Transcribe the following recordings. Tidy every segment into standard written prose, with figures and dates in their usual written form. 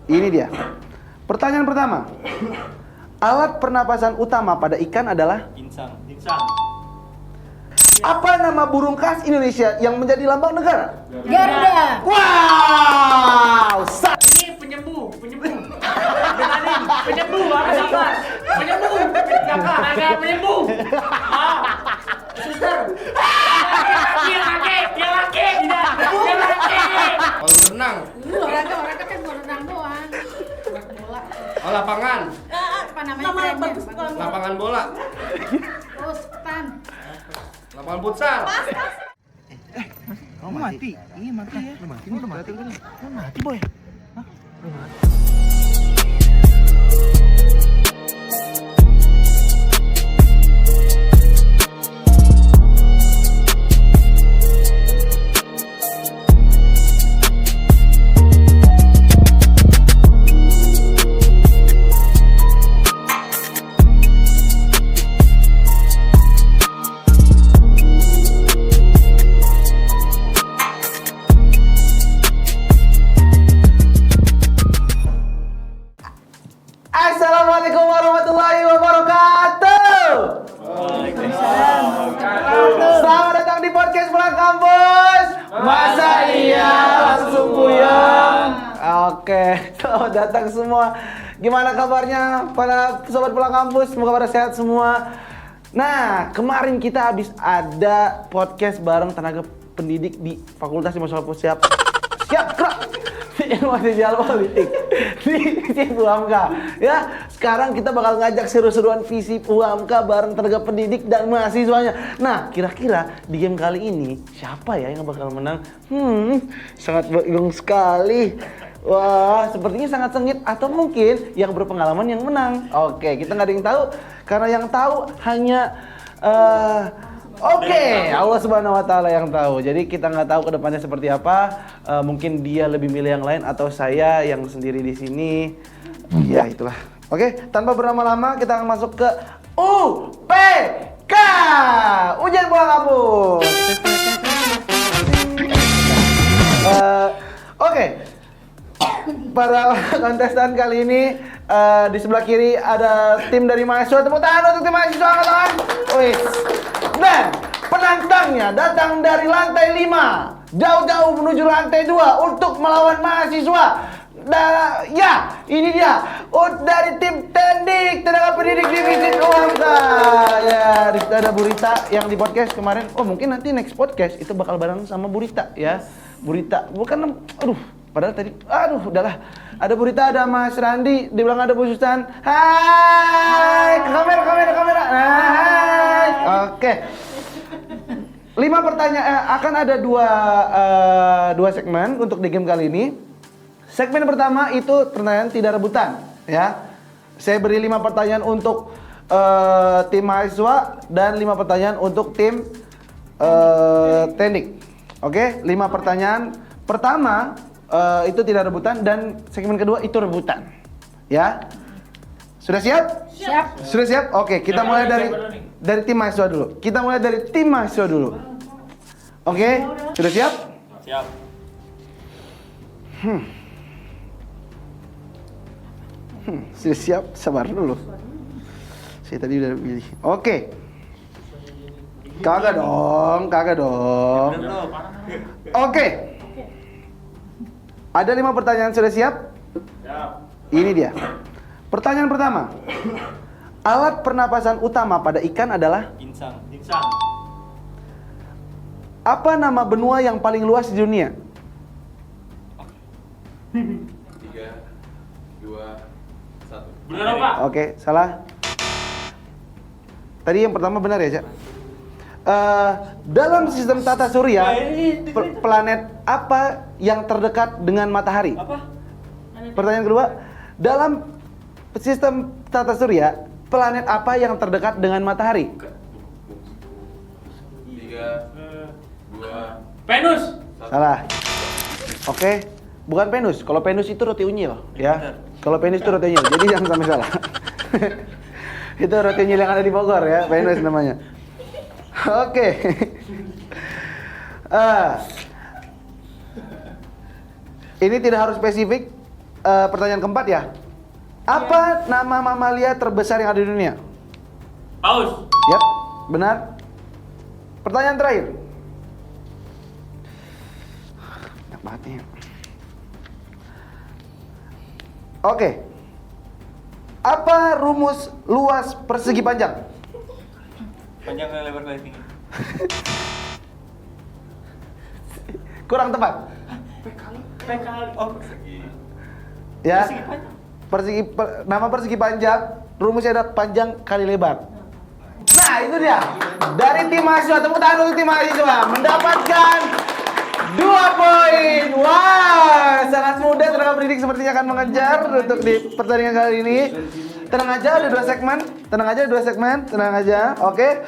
Ini dia. Pertanyaan pertama. Alat pernapasan utama pada ikan adalah? Insang. Apa nama burung khas Indonesia yang menjadi lambang negara? Garuda. Wow! Ini penyembuh. Benanin, penyembuh, apa sabar? Penyembuh, agak penyembuh. Suster. Dia laki. Kalau berenang, Olahraga kan bukan renang doang. Bola. oh lapangan, Apa namanya? Bagus. lapangan bola, Terus tan. lapangan futsal. Oh, mati. Iya, mati ya. Lu mati. Lu mati, Boy. Hah? Lu mati. Assalamualaikum warahmatullahi wabarakatuh. Selamat datang di podcast Pulang Kampus. Masa iya langsung puyeng. Oke, selamat datang semua. Gimana kabarnya para sobat Pulang Kampus? Semoga pada sehat semua. Nah, kemarin kita habis ada podcast bareng tenaga pendidik di Fakultas Ilmu Sosial Ilmu Sosial Politik di UHAMKA. Ya, sekarang kita bakal ngajak seru-seruan visi UHAMKA bareng tenaga pendidik dan mahasiswanya. Nah, kira-kira di game kali ini siapa ya yang bakal menang? Sangat bingung sekali. Wah, sepertinya sangat sengit atau mungkin yang berpengalaman yang menang. Oke, kita nggak ada yang tahu karena yang tahu hanya Allah Subhanahu wa Ta'ala yang tahu. Jadi kita nggak tahu kedepannya seperti apa. Mungkin dia lebih milih yang lain atau saya yang sendiri di sini. Ya itulah. Oke, tanpa berlama-lama kita akan masuk ke UPK, ujian pulang kampus. Oke, para kontestan kali ini di sebelah kiri ada tim dari mahasiswa. Tepuk tangan untuk tim mahasiswa, angkat tangan. Wih. Dan penantangnya datang dari lantai 5 jauh-jauh menuju lantai 2 untuk melawan mahasiswa. Ya, ini dia dari tim teknik tenaga pendidik divisi UHAMKA. Ya, di situ ada Bu Rita yang di podcast kemarin. Oh, mungkin nanti next podcast itu bakal bareng sama Bu Rita ya. Bu Rita, bukan padahal tadi udahlah. Ada Bu Rita, ada Mas Randi, di belakang ada Bu Susan. Hai, kamera. Hai. Oke. 5 pertanyaan, akan ada dua segmen untuk di game kali ini. Segmen pertama itu pertanyaan tidak rebutan, ya. Saya beri 5 pertanyaan untuk tim mahasiswa dan 5 pertanyaan untuk tim teknik. Oke, 5 pertanyaan. Pertama itu tidak rebutan dan segmen kedua itu rebutan, ya. Sudah siap? Siap. Sudah siap? Oke, kita mulai dari tim mahasiswa dulu. Kita mulai dari tim mahasiswa dulu. Oke, sudah siap? Siap. Sudah siap? Sabar dulu. Saya tadi udah pilih. Oke. Kagak dong. Oke. Ada 5 pertanyaan, sudah siap? Siap. Ini dia. Pertanyaan pertama. Alat pernapasan utama pada ikan adalah? Insang. Apa nama benua yang paling luas di dunia? 3, 2, 1. Benar, Pak. Oke, salah. Tadi yang pertama benar ya, Cak? Dalam sistem tata surya, planet apa yang terdekat dengan matahari? Apa? Pertanyaan kedua, dalam sistem tata surya, planet apa yang terdekat dengan matahari? 3, 2, Venus. Salah. Oke, bukan Venus. Kalau Venus itu roti unyil, ya. Kalau Venus itu roti unyil, jadi jangan sampai salah. Itu roti unyil yang ada di Bogor ya, Venus namanya. Oke. Ini tidak harus spesifik. pertanyaan keempat ya. Apa nama mamalia terbesar yang ada di dunia? Paus. Yap, benar. Pertanyaan terakhir. Banyak banget nih. Oke. Apa rumus luas persegi panjang? Panjang kali lebar kali tinggi. Kurang tepat. P kali. Oh. Ya. Persegi panjang. Nama persegi panjang, rumusnya adalah panjang kali lebar. Nah, itu dia. Dari tim mahasiswa, tepuk tangan untuk tim mahasiswa mendapatkan 2 poin. Wah, sangat mudah tenaga pendidik sepertinya akan mengejar untuk di pertandingan kali ini. Tenang aja, ada 2 segmen. Tenang aja. Oke.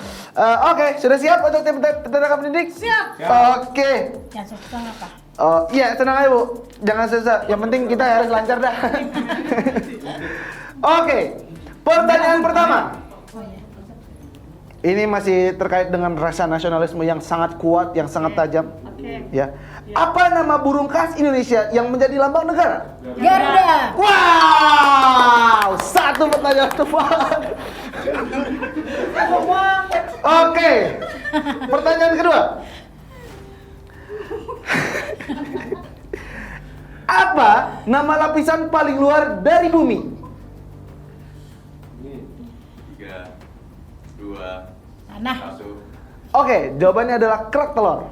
Oke, sudah siap untuk tim tenaga pendidik? Siap. Oke. Ya, susah apa? Oh iya, tenang aja Bu, jangan susah. Yang penting kita harus lancar dah. Oke, pertanyaan pertama. Oh iya. Ini masih terkait dengan rasa nasionalisme yang sangat kuat, yang sangat tajam. Oke. Ya. Apa nama burung khas Indonesia yang menjadi lambang negara? Garuda. Wow, 1 pertanyaan tepat. Oke, pertanyaan kedua. Apa nama lapisan paling luar dari bumi? 3, 2, Tanah. 1. Oke, jawabannya adalah kerak telur.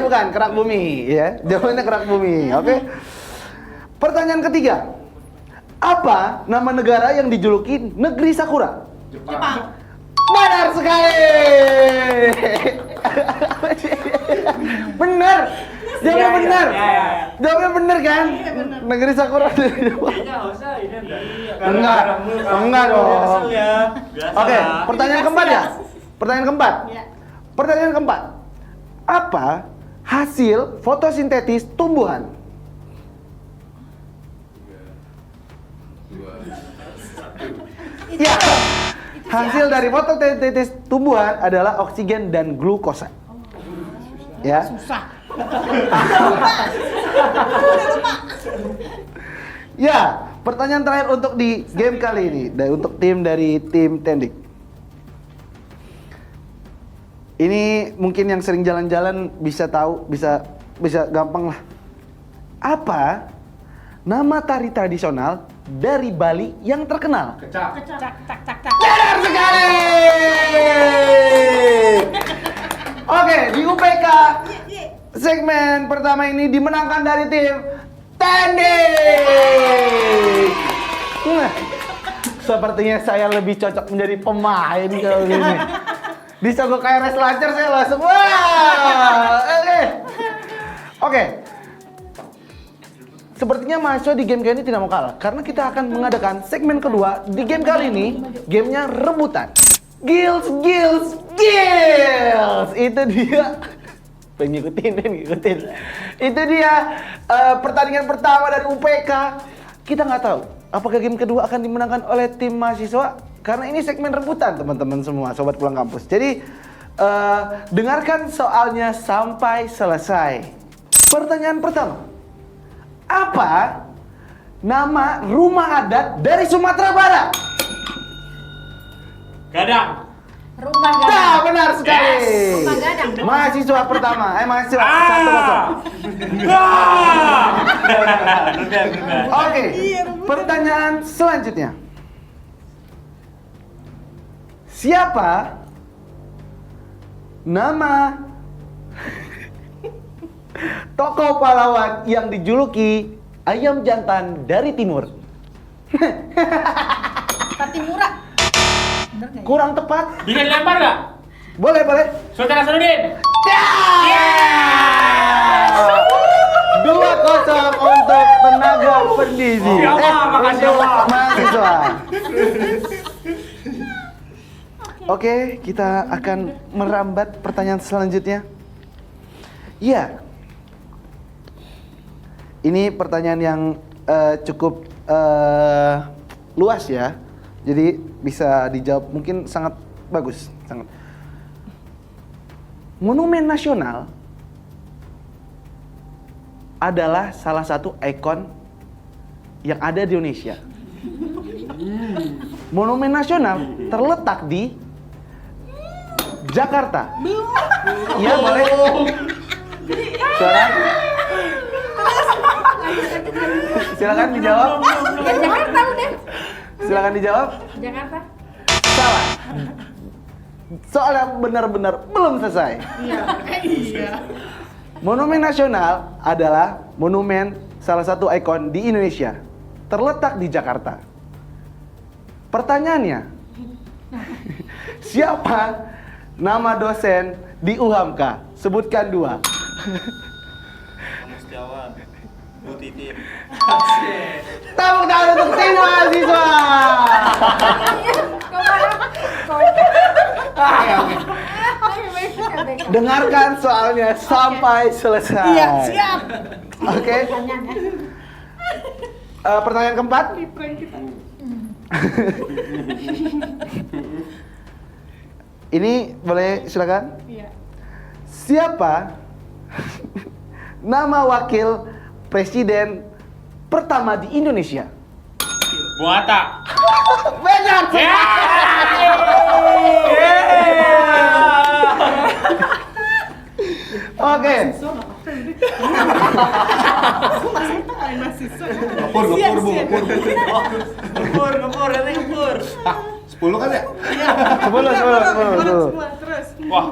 Bukan, kerak bumi, ya. Jawabannya kerak bumi, oke. Pertanyaan ketiga. Apa nama negara yang dijuluki negeri Sakura? Jepang. Benar sekali. Benar. Jawabnya benar. Jawabnya benar kan? Negeri Sakura. Iya, enggak usah ini Enggak dong. Biasa. Oke, pertanyaan keempat ya. Pertanyaan keempat. Ya. Pertanyaan keempat. Apa hasil fotosintesis tumbuhan? 3, 2, 1. Ya. Hasil dari fotosintesis tumbuhan adalah oksigen dan glukosa. Ya. Susah. Ya, pertanyaan terakhir untuk di game kali ini untuk tim dari tim Tendik. Ini mungkin yang sering jalan-jalan bisa tahu, bisa gampang lah. Apa nama tari tradisional dari Bali yang terkenal? Kecak. Cak cak cak cak. Benar sekali. Oke, di UPK segmen pertama ini dimenangkan dari tim Tendik. Nah, sepertinya saya lebih cocok menjadi pemain kalau gini. Disogok KRS Lancar saya langsung wah. Oke. Sepertinya mahasiswa di game kali ini tidak mau kalah karena kita akan mengadakan segmen kedua di game kali ini. Gamenya rebutan. Gills. Itu dia. Ngikutin. Itu dia pertandingan pertama dari UPK. Kita nggak tahu apakah game kedua akan dimenangkan oleh tim mahasiswa karena ini segmen rebutan teman-teman semua, sobat pulang kampus. Jadi dengarkan soalnya sampai selesai. Pertanyaan pertama. Apa nama rumah adat dari Sumatera Barat? Gadang. Rumah Nah, gadang. benar sekali. Rumah gadang. Mahasiswa pertama, mahasiswa 1-0. Oke, pertanyaan selanjutnya. Siapa nama tokoh pahlawan yang dijuluki ayam jantan dari timur? Patimura. Bener nggak ya? Kurang tepat. Bisa dilempar nggak? Boleh. Sultan Hasanuddin. Ya! 2-0 untuk tenaga pendidik. Ya Allah, makasih Untuk Allah. mahasiswa. Oke, kita akan merambat pertanyaan selanjutnya. Ya. Ini pertanyaan yang cukup luas ya. Jadi bisa dijawab mungkin sangat bagus, sangat. Monumen Nasional adalah salah satu ikon yang ada di Indonesia. Monumen nasional terletak di Jakarta. Iya, boleh. Silakan dijawab. Ya Jakarta udah. Silakan dijawab. Jakarta. Salah. Soalnya benar-benar belum selesai. Iya. Monumen nasional adalah monumen salah satu ikon di Indonesia. Terletak di Jakarta. Pertanyaannya, siapa nama dosen di UHAMKA? Sebutkan 2. Kamu Setiawan. Bu Titin. Tepuk tangan untuk tim mahasiswa. Dengarkan soalnya sampai selesai. Iya, siap. Oke. Pertanyaan keempat. Ini boleh silakan. Iya. Siapa nama wakil presiden pertama di Indonesia? Bung Hatta. Benar. Oke. Ngepur, nanti ngepur. 10 kan ya? 10. Terus. Wah,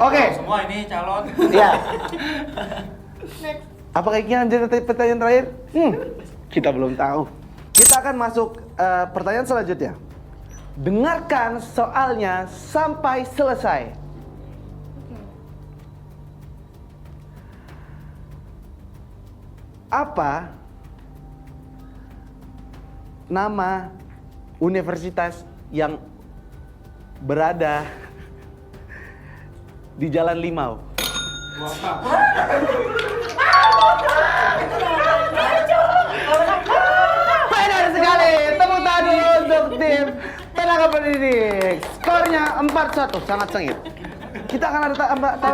Oke. Semua ini calon. Ya. Next. Apakah ini lanjut pertanyaan terakhir? Kita belum tahu. Kita akan masuk pertanyaan selanjutnya. Dengarkan soalnya sampai selesai. Apa nama universitas yang berada di Jalan Limau? Benar sekali. Tepuk tangan dulu untuk tim tenaga pendidik. Skornya 4-1, sangat sengit. Kita akan ada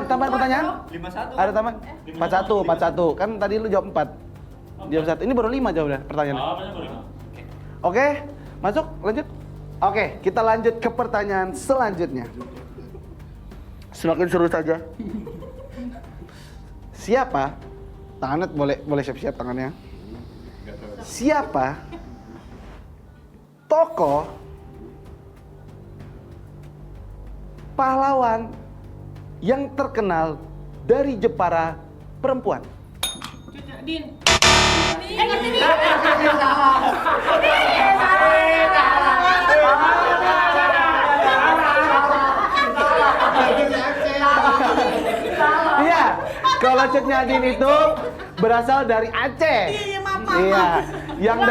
tambahan pertanyaan? 51. Ada tambahan? 4-1. Kan tadi lu jawab 4. Jawab 1. Ini baru 5 jawabannya pertanyaannya. Oke, masuk, lanjut. Oke, kita lanjut ke pertanyaan selanjutnya. Semakin seru saja. Siapa? Tangannya boleh siap-siap tangannya. Siapa tokoh pahlawan yang terkenal dari Jepara perempuan? Din. Iya, kalau Cut Nyadin itu berasal dari Aceh. Iya, yang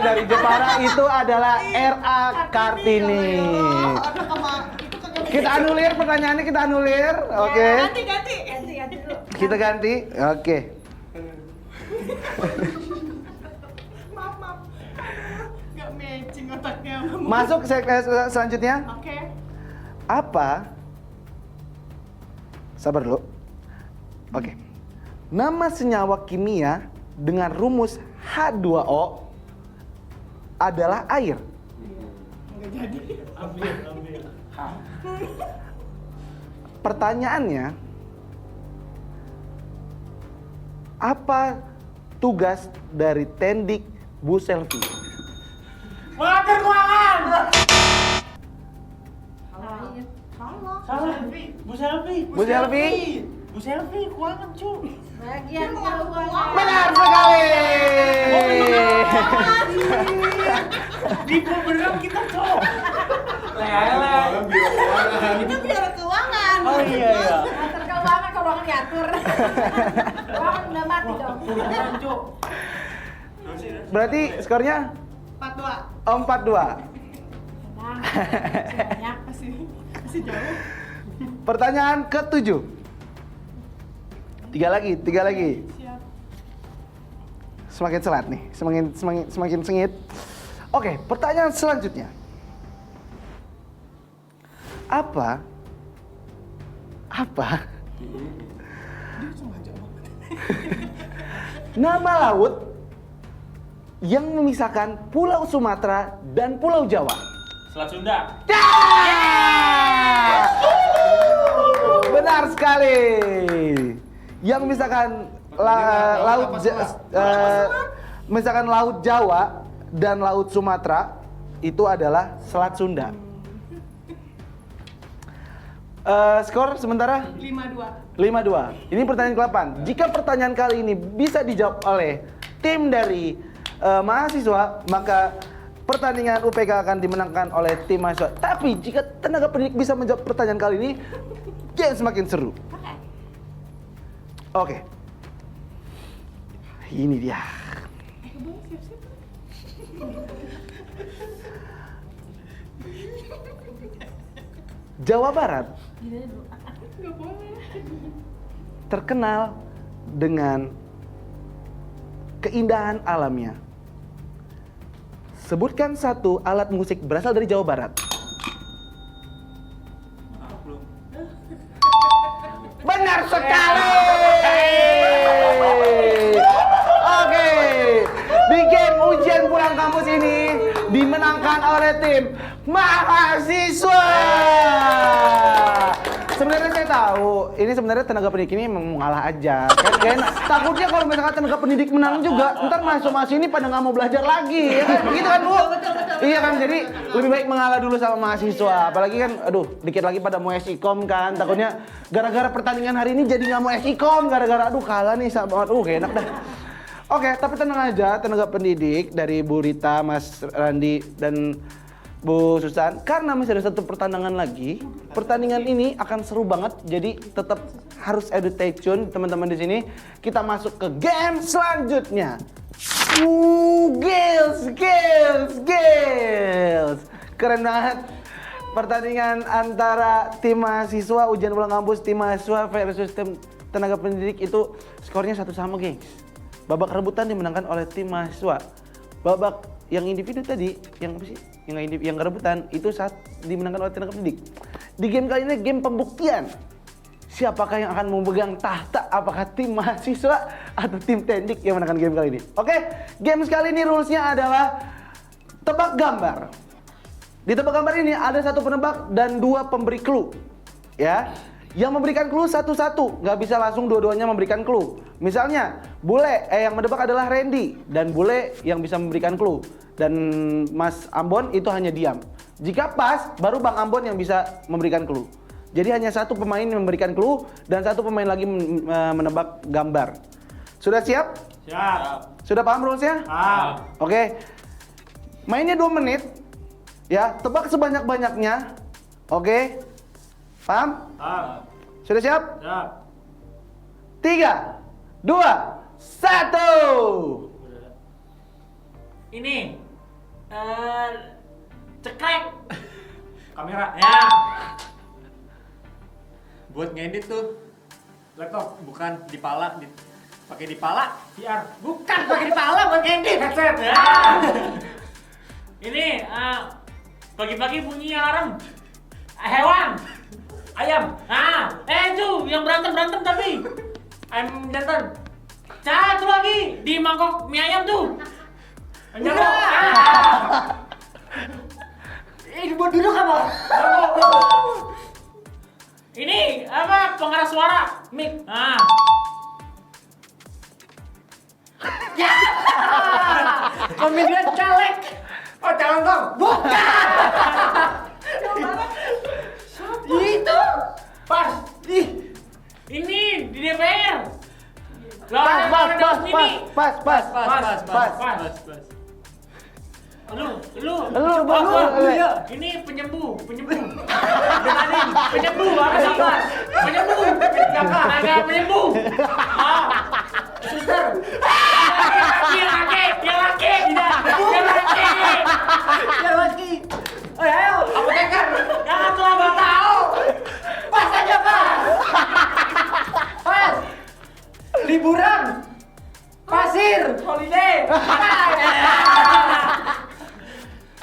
dari Jepara itu adalah R.A. Kartini. Kita anulir pertanyaannya, kita anulir, oke? Ganti dulu. Kita ganti, oke. Maaf. Gak matching otaknya. Masuk selanjutnya. Oke. Apa? Sabar dulu. Oke. Nama senyawa kimia dengan rumus H2O adalah air. Nggak jadi. Pertanyaannya, apa tugas dari Tendik Bu Selvi? mengatur keuangan. Salah. Bu Selvi. Bu Selvi? Bu Selvi keuangan cu. Bagian keuangan. Benar sekali. Di beneran kita cu. Itu biar keuangan. Oh iya. Atur keuangan, keuangan diatur. Keuangan udah mati dong. Beneran cu. Berarti skornya 4-2. 4-2. Banyak masih jauh. Pertanyaan ke-7. 3 lagi. Siap. Semakin selat nih, semakin sengit. Oke, pertanyaan selanjutnya. Apa nama laut yang memisahkan Pulau Sumatera dan Pulau Jawa? Selat Sunda. Benar sekali. Yang misalkan misalkan Laut Jawa dan Laut Sumatera itu adalah Selat Sunda. Skor sementara 5-2. 5-2. Ini pertanyaan ke-8. Jika pertanyaan kali ini bisa dijawab oleh tim dari mahasiswa, maka pertandingan UPK akan dimenangkan oleh tim mahasiswa. Tapi jika tenaga pendidik bisa menjawab pertanyaan kali ini, game semakin seru. Oke. Ini dia. Jawa Barat terkenal dengan keindahan alamnya. Sebutkan satu alat musik berasal dari Jawa Barat. Belum. Benar sekali. Oke. Di game ujian pulang kampus ini dimenangkan oleh tim mahasiswa. Sebenarnya saya tahu, ini sebenarnya tenaga pendidik ini memang mengalah aja. Kan gak enak. Takutnya kalau misalkan tenaga pendidik menang juga, ntar mahasiswa ini pada nggak mau belajar lagi. Ya kan? Begitu kan, Bu? Iya kan, jadi lebih baik mengalah dulu sama mahasiswa. Apalagi kan, aduh, dikit lagi pada mau SIKOM kan. Takutnya gara-gara pertandingan hari ini jadi nggak mau SIKOM. Gara-gara, aduh kalah nih sama, gak enak dah. Oke, tapi tenang aja, tenaga pendidik dari Bu Rita, Mas Randi, dan Bu Susan, karena masih ada satu pertandingan lagi. Pertandingan ini akan seru banget, jadi tetap harus stay tune teman-teman di sini. Kita masuk ke game selanjutnya. Girls. Keren banget. Pertandingan antara tim mahasiswa ujian pulang kampus, tim mahasiswa versus tim tenaga pendidik itu skornya satu sama, gengs. Babak rebutan dimenangkan oleh tim mahasiswa. Babak yang individu tadi, yang apa sih? Yang rebutan itu saat dimenangkan oleh tenaga pendidik. Di game kali ini game pembuktian. Siapakah yang akan memegang tahta? Apakah tim mahasiswa atau tim tendik yang menangkan game kali ini? Oke, game kali ini rulesnya adalah tebak gambar. Di tebak gambar ini ada satu penebak dan dua pemberi clue. Ya, yang memberikan clue satu-satu, nggak bisa langsung dua-duanya memberikan clue. Misalnya, bule yang menebak adalah Randy dan bule yang bisa memberikan clue. Dan Mas Ambon itu hanya diam. Jika pas, baru Bang Ambon yang bisa memberikan clue. Jadi hanya satu pemain yang memberikan clue dan satu pemain lagi menebak gambar. Sudah siap? Siap. Sudah paham rulesnya? Siap. Oke. Mainnya 2 menit. Ya, tebak sebanyak-banyaknya. Oke. Paham? Siap. Sudah siap? Siap. 3, 2, 1. Ini cekrek kamera ya. Buat ngedit tuh. Laptop Bukan di pala, pakai di pala. VR. Bukan pakai di pala buat ngedit. Headset ya. Ini pagi-pagi bunyi alarm. Hewan. Ayam. Itu yang berantem tapi. Ayam jantan. Satu lagi di mangkok mie ayam tuh. Nyamuk. Buat duduk apa? Ini apa pengeras suara? Mic. Pemilihan caleg. Oh, calon dong. Itu. Pas. Ini di DPR. Pas. Lu. Ini penyembuh. Benarin. Penyembuh apa sih? Penyembuh. Agak penyembuh. Suster. Yang laki. Ayo, apoteker. Jangan tuh abang tahu. Pas aja pas. Pas. Liburan. Pasir. Holiday.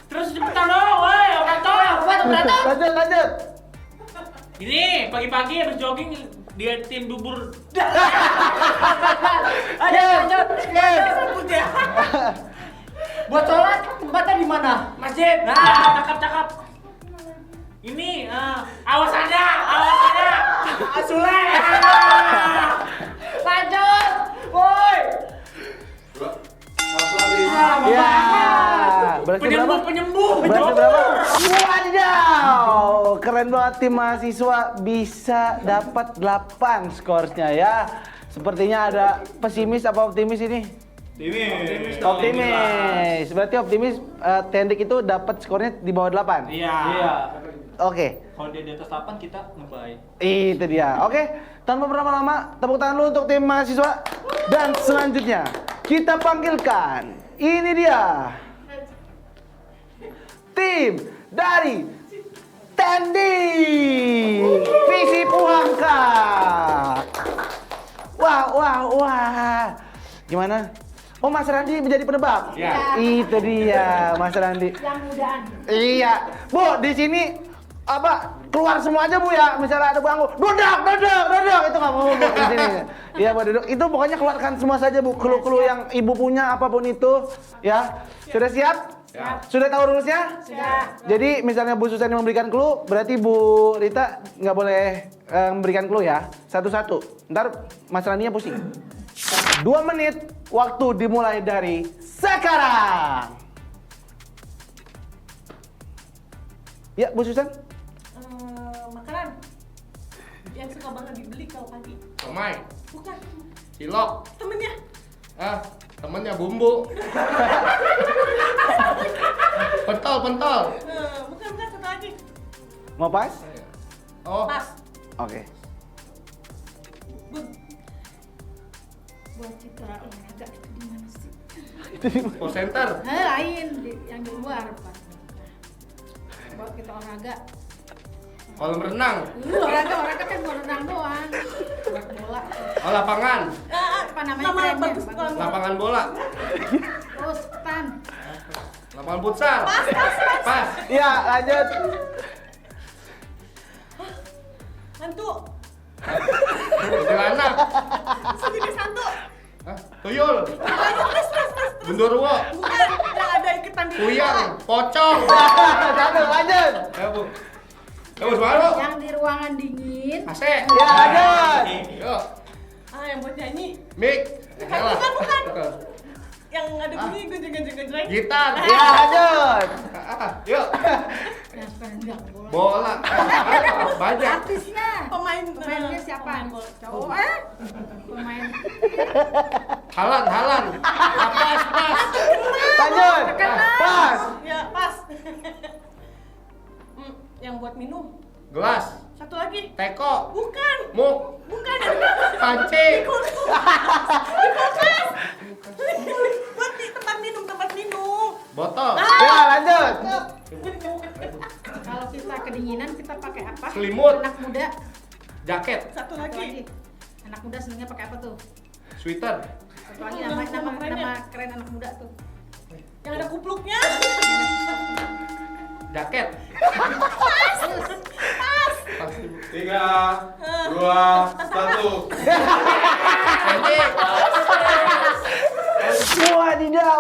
Terus cepetan dong, woi, orang tua. Lanjut. Ini pagi-pagi habis jogging dia tim bubur. Lanjut. Buat sholat tempatnya di mana? Masjid. Nah, cakep. Ini, awas ada. Sule. Lanjut. Woi. Ya. Berarti berapa? Penyembuh. Berarti berapa? Wadidaw! Keren banget tim mahasiswa bisa dapat 8 skornya ya. Sepertinya ada pesimis apa optimis ini? Optimis. Berarti optimis Tendik itu dapat skornya di bawah 8. Iya. Oke. Kalau dia di atas 8 kita ngebaik. Itu dia. Oke, tanpa berlama-lama, tepuk tangan dulu untuk tim mahasiswa. Dan selanjutnya, kita panggilkan. Ini dia. Tim dari Tendik. Visi Puhangka. Wah. Gimana? Oh, Mas Randi menjadi penebak. Ya. Itu dia, Mas Randi. Yang mudaan. Iya, Bu, di sini keluar semua aja Bu ya. Misalnya ada bangku, duduk, itu nggak mau Bu di sini. Iya Bu, duduk. Itu pokoknya keluarkan semua saja Bu, clue-clue yang Ibu punya apapun itu, ya. Sudah siap? Siap. Sudah tahu rulesnya? Sudah. Jadi misalnya Bu Susan yang memberikan clue, berarti Bu Rita nggak boleh memberikan clue ya. Satu-satu. Ntar Mas Raninya pusing. 2 menit, waktu dimulai dari sekarang. Ya, Bu Susan. Makanan yang suka banget dibeli kalau pagi. Somai, Bukan, cilok, temennya. temennya bumbu. Pentol. Bukan satu lagi. Mau pas? Oh, Pas. Oke. Buat citra olahraga itu di mana sih? call center. Lain yang di luar Pak. Buat kita olahraga. Kolam renang. Olahraga kan buat renang doang. Buat bola. Oh, lapangan. Apa namanya? Nama Trennya? bagus banget. Lapangan bola. Terus tan. Lapangan futsal. Pas. Ya, lanjut. Hantu. Kuntilanak. Sejenis hantu. Tuyul. Genderuwo. Bukan, yang ada ikutan di Kuyang. Pocong. Satu, lanjut. Ayo, Bu. Ayo, semangat, Bu. Yang di ruangan dingin. AC. Ya, lanjut. Yuk. yang buat nyanyi. Mic. Bukan. Yang ada bunyi gejreng. Gitar. Ya, lanjut. Yuk. Yang sekarang enggak bola. Bola. Banyak. Artisnya. Pemainnya siapa? bola. Cowok. Pemain. Halan. Pas. Lanjut. Pas. Ya, pas. Yang buat minum. Gelas. Satu lagi. Teko. Bukan. Muk. Bukan. Panci. Di kulkas. Buat di tempat minum. Botol. Ya, lanjut. Kalau kita kedinginan kita pakai apa? Selimut. Anak muda. Jaket. Satu Satu lagi. lagi. Anak muda senengnya pakai apa tuh? Sweater. Satu lagi Nama nama kerennya. keren anak muda tuh. Yang ada kupluknya. Jaket. Pas. 3, 2, 1.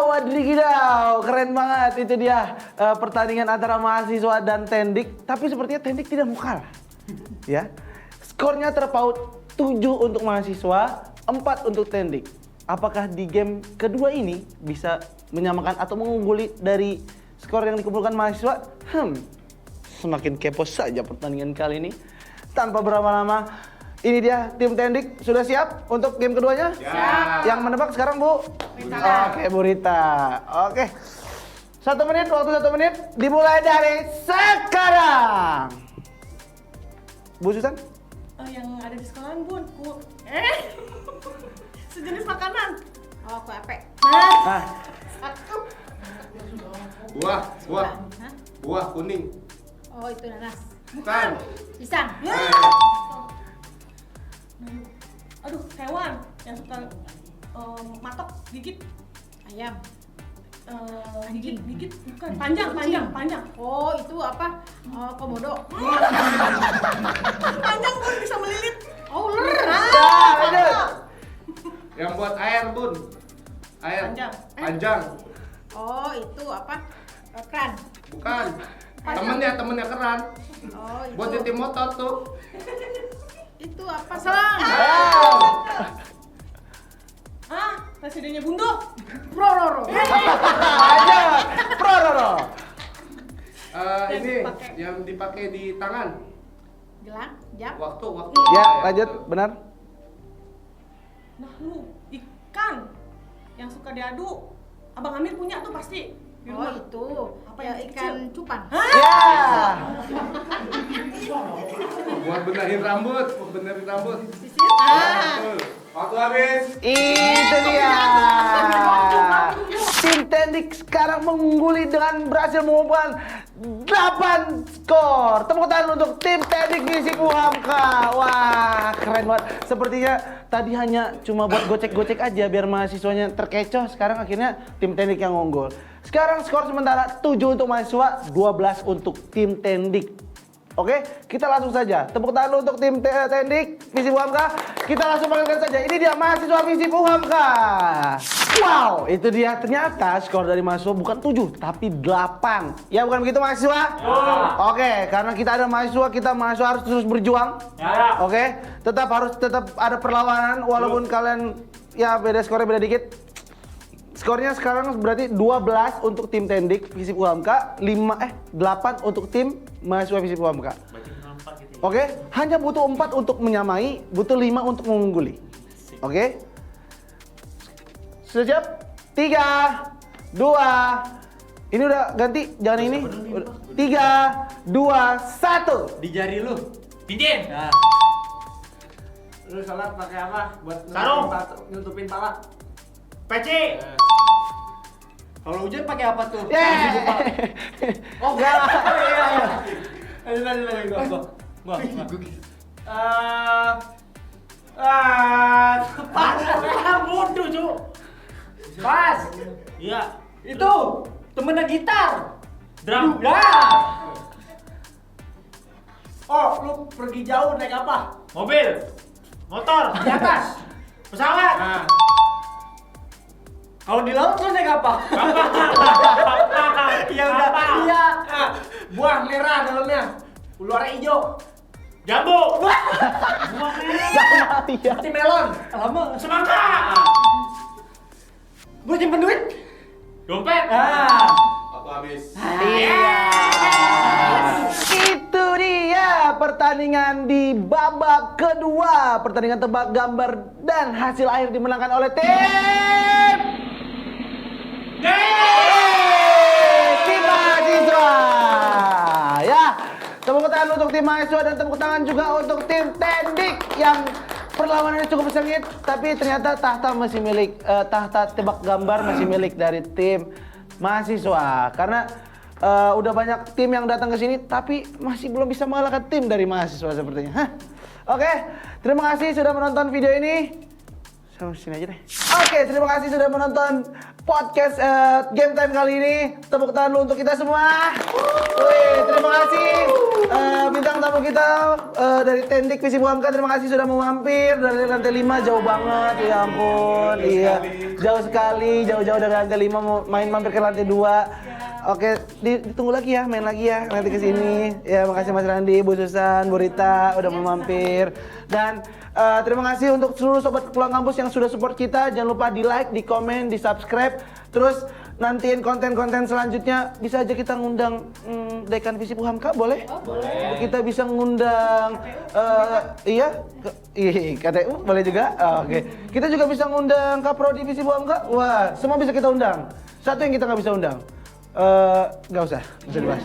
Wadidaw, keren banget itu dia pertandingan antara mahasiswa dan Tendik. Tapi sepertinya Tendik tidak mau kalah, ya. Skornya terpaut 7 untuk mahasiswa, 4 untuk Tendik. Apakah di game kedua ini bisa menyamakan atau mengungguli dari skor yang dikumpulkan mahasiswa? Semakin kepo saja pertandingan kali ini. Tanpa berlama-lama, ini dia tim Tendik sudah siap untuk game keduanya? Siap. Yang menebak sekarang Bu? Rita. Oke, Bu Rita. Oke. 1 menit, waktu 1 menit dimulai dari sekarang. Bu Susan? Yang ada di sekolahan, Bun. Sejenis makanan. Oh, kue ape. Nah, Buah kuning. Oh, itu nanas. Bukan. Pisang. Aduh, hewan yang suka matok, gigit. Ayam. Gigit, bukan. Panjang. Oh, itu apa? Oh, komodo. Panjang, Bun, bisa melilit. Oh, ular. ya, lanjut. Yang buat air, Bun. Air. Panjang. Panjang. Oh, itu apa? Kran. Bukan. Temennya keran. Oh, itu. Buat di tim motor tuh. Itu apa? Selang. Ah, presidennya Bundo. Prororo. Aja, Prororo. Ini yang dipakai di tangan. Gelang, jam. Waktu. Ya, lanjut, benar. Nah lu, ikan yang suka diadu. Abang Amir punya tuh pasti. Di Oh, rumah. itu. Apa Ya, yang ikan kecil? cupang. Ya. Buat benerin rambut. Sisir. Betul. Waktu habis. Itu dia. Tim Tendik sekarang mengungguli dengan berhasil mengumpulkan 8 skor. Tepuk tangan untuk tim Tendik Visip Hamka. Wah, keren banget. Sepertinya tadi hanya cuma buat gocek-gocek aja biar mahasiswanya terkecoh. Sekarang akhirnya tim Tendik yang unggul. Sekarang skor sementara 7 untuk mahasiswa, 12 untuk tim Tendik. Oke, kita langsung saja. Tepuk tangan untuk tim Tendik Visip Hamka. Kita langsung panggilkan saja. Ini dia mahasiswa Visip Hamka. Wow, itu dia. Ternyata skor dari mahasiswa bukan 7, tapi 8. Ya, bukan begitu mahasiswa? Oke, karena kita ada mahasiswa, kita mahasiswa harus terus berjuang. Ya. Oke, tetap ada perlawanan walaupun kalian ya beda skornya beda dikit. Skornya sekarang berarti 12 untuk tim Tendik Visip Hamka, 8 untuk tim mahasiswa Visip Hamka. Berarti menang 4 gitu ya. Oke, hanya butuh 4 untuk menyamai, butuh 5 untuk mengungguli. Oke. Sudah siap? 3, 2. Ini udah ganti, jangan ini. 3, 2, 1. Di jari lu. Pintin. Nah. Lu sholat pakai apa? Buat Sarung. nutupin pala. Peci. Kalau hujan pakai apa tuh? Oh, enggak. Lanjut. Gua. Bodoh, Cuk. Pas. Iya. Itu temennya gitar. Drum. Dah. Oh, lu pergi jauh naik apa? Mobil. Motor. Di atas. Pesawat. Nah, Kalau di laut lu naik apa? Ya udah. Iya. ah, buah merah dalamnya. Luarnya hijau. Jambu. Iya. Seperti melon. Lama. Semangka. Gua simpen duit. Dompet. Waktu habis. Iya. Itu dia pertandingan di babak kedua. Pertandingan tebak gambar dan hasil akhir dimenangkan oleh tim tim mahasiswa. Ya, tepuk tangan untuk tim mahasiswa dan tepuk tangan juga untuk tim Tendik yang perlawanannya cukup sengit, tapi ternyata tahta masih milik tahta tebak gambar masih milik dari tim mahasiswa karena udah banyak tim yang datang ke sini tapi masih belum bisa mengalahkan tim dari mahasiswa sepertinya. Hah? Oke, terima kasih sudah menonton video ini. Sama sini aja deh. Oke, terima kasih sudah menonton podcast Game Time kali ini. Tepuk tangan dulu untuk kita semua. Wih, terima kasih bintang tamu kita dari Tendik Visip Hamka. Terima kasih sudah mau mampir dari lantai 5 jauh banget. Ya ampun, iya. Jauh sekali, jauh-jauh dari lantai 5 mau mampir ke lantai 2. Oke, ditunggu lagi ya, main lagi ya nanti ke sini. Ya, makasih Mas Randi, Bu Susan, Bu Rita udah mau mampir. Dan terima kasih untuk seluruh sobat pulang kampus yang sudah support kita. Jangan lupa di like, di komen, di subscribe. Terus nantiin konten-konten selanjutnya. Bisa aja kita ngundang Dekan Visip Hamka, boleh? Oh, boleh. Kita bisa ngundang iya KTU boleh juga. Oke. Kita juga bisa ngundang Kaprodi Visip Hamka. Wah, semua bisa kita undang. Satu yang kita nggak bisa undang. Nggak usah dibahas.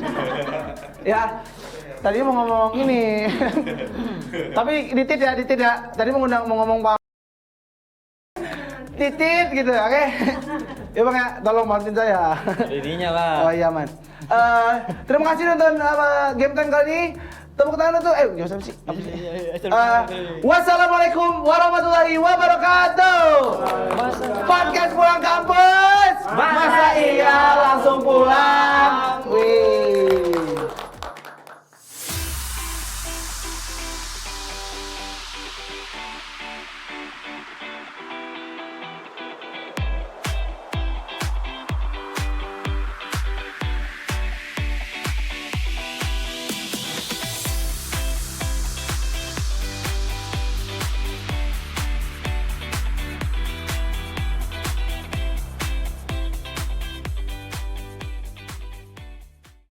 Ya, tadi mau ngomong ini. Tapi ditit ya. Tadi mau ngomong Pak Titit gitu, oke? Ya Bang ya, tolong bantuin saya. Jadinya lah. Oh iya man. Terima kasih nonton Game Time kali ini. Tepuk tangan untuk nggak usah sih. Wassalamualaikum warahmatullahi wabarakatuh. Podcast pulang kampus. Masa iya langsung pulang.